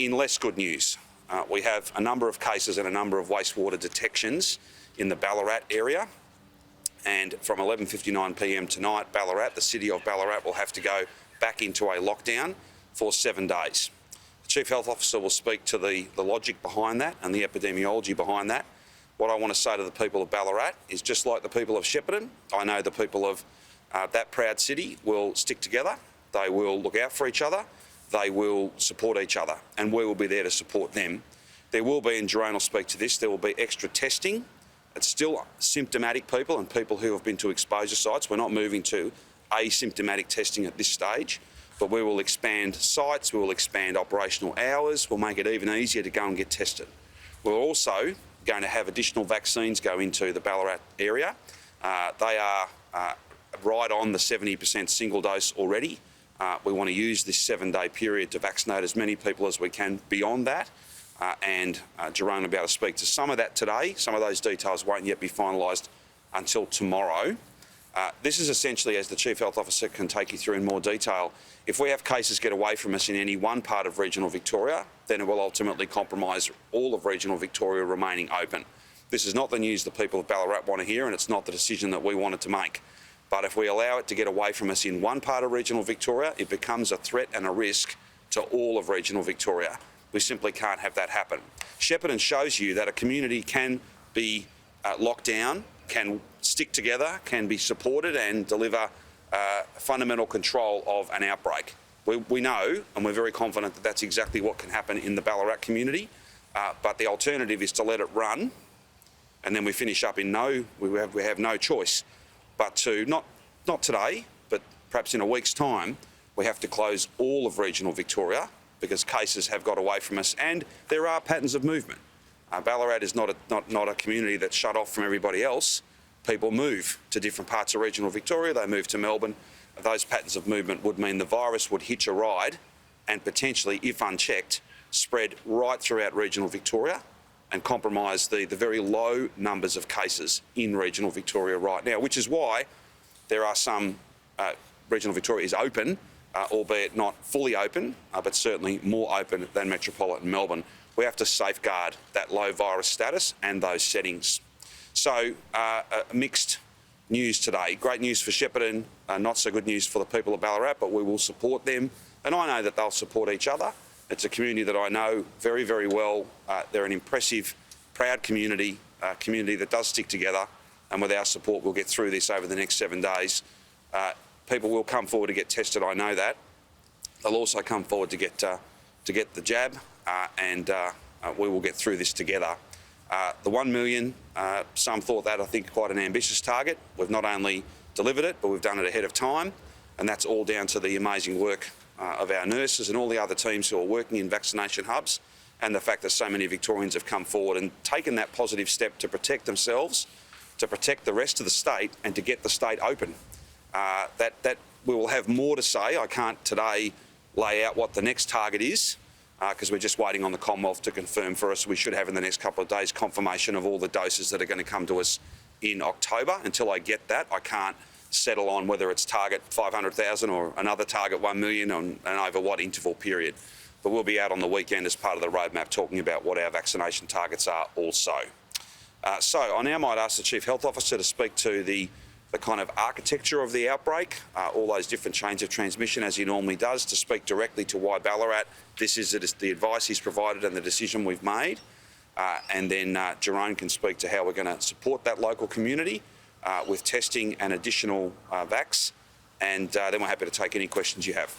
In less good news, we have a number of cases and a number of wastewater detections in the Ballarat area. And from 11:59 p.m. tonight, Ballarat, the city of Ballarat, will have to go back into a lockdown for 7 days. The Chief Health Officer will speak to the logic behind that and the epidemiology behind that. What I want to say to the people of Ballarat is, just like the people of Shepparton, I know the people of that proud city will stick together. They will look out for each other. They will support each other, and we will be there to support them. There will be, and Jerome will speak to this, there will be extra testing. It's still symptomatic people and people who have been to exposure sites. We're not moving to asymptomatic testing at this stage, but we will expand sites, we will expand operational hours, we'll make it even easier to go and get tested. We're also going to have additional vaccines go into the Ballarat area. They are right on the 70% single dose already. We want to use this 7-day period to vaccinate as many people as we can beyond that. And Jerome will be able to speak to some of that today. Some of those details won't yet be finalised until tomorrow. This is essentially, as the Chief Health Officer can take you through in more detail, if we have cases get away from us in any one part of regional Victoria, then it will ultimately compromise all of regional Victoria remaining open. This is not the news the people of Ballarat want to hear, and it's not the decision that we wanted to make. But if we allow it to get away from us in one part of regional Victoria, it becomes a threat and a risk to all of regional Victoria. We simply can't have that happen. Shepparton shows you that a community can be locked down, can stick together, can be supported and deliver fundamental control of an outbreak. We know, and we're very confident that that's exactly what can happen in the Ballarat community, but the alternative is to let it run, and then we finish up in we have no choice but to, not today, but perhaps in a week's time, we have to close all of regional Victoria because cases have got away from us and there are patterns of movement. Ballarat is not a community that's shut off from everybody else. People move to different parts of regional Victoria, they move to Melbourne. Those patterns of movement would mean the virus would hitch a ride and potentially, if unchecked, spread right throughout regional Victoria and compromise the very low numbers of cases in regional Victoria right now, which is why there are some, regional Victoria is open, albeit not fully open, but certainly more open than metropolitan Melbourne. We have to safeguard that low virus status and those settings. So mixed news today. Great news for Shepparton, not so good news for the people of Ballarat, but we will support them. And I know that they'll support each other. It's a community that I know very, very well. They're an impressive, proud community, a community that does stick together. And with our support, we'll get through this over the next 7 days. People will come forward to get tested, I know that. They'll also come forward to get the jab, and we will get through this together. The 1 million, some thought that, I think, quite an ambitious target. We've not only delivered it, but we've done it ahead of time, and that's all down to the amazing work of our nurses and all the other teams who are working in vaccination hubs, and the fact that so many Victorians have come forward and taken that positive step to protect themselves, to protect the rest of the state, and to get the state open. That we will have more to say. I can't today lay out what the next target is, because we're just waiting on the Commonwealth to confirm for us. We should have in the next couple of days confirmation of all the doses that are going to come to us in October. Until I get that, I can't settle on whether it's target 500,000 or another target 1 million and over what interval period. But we'll be out on the weekend as part of the roadmap talking about what our vaccination targets are also. So I now might ask the Chief Health Officer to speak to the kind of architecture of the outbreak, all those different chains of transmission as he normally does, to speak directly to why Ballarat. This is the advice he's provided and the decision we've made. And then Jerome can speak to how we're going to support that local community with testing and additional vax. And then we're happy to take any questions you have.